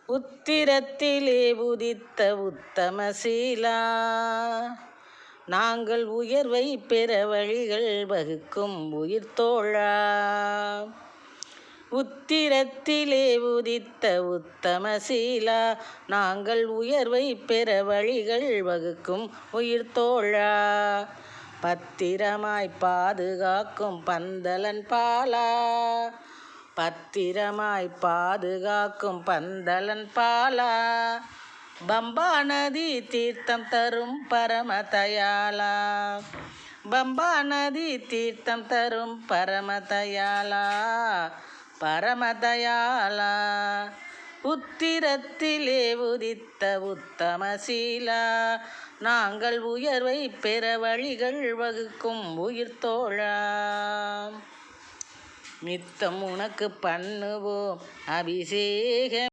உத்திரத்திலே உதித்த உத்தமசீலா, நாங்கள் உயர்வை பெற வழிகள் வகுக்கும் உயிர்த்தோழா. உத்திரத்திலே உதித்த உத்தமசீலா, நாங்கள் உயர்வை பெற வழிகள் வகுக்கும் உயிர்த்தோழா. பத்திரமாய் பாதுகாக்கும் பந்தலன் பாலா, பத்திரமாய் பாதுகாக்கும் பந்தலன் பாலா. பம்பா நதி தீர்த்தம் தரும் பரமதயாலா, பம்பா நதி தீர்த்தம் தரும் பரமதயாலா, பரமதயாலா. உத்திரத்திலே உதித்த உத்தமசீலா, நாங்கள் உயர்வை பெற வழிகள் வகுக்கும் உயிர்த்தோழா. நித்தம் உனக்கு பண்ணுவோம் அபிஷேகம்,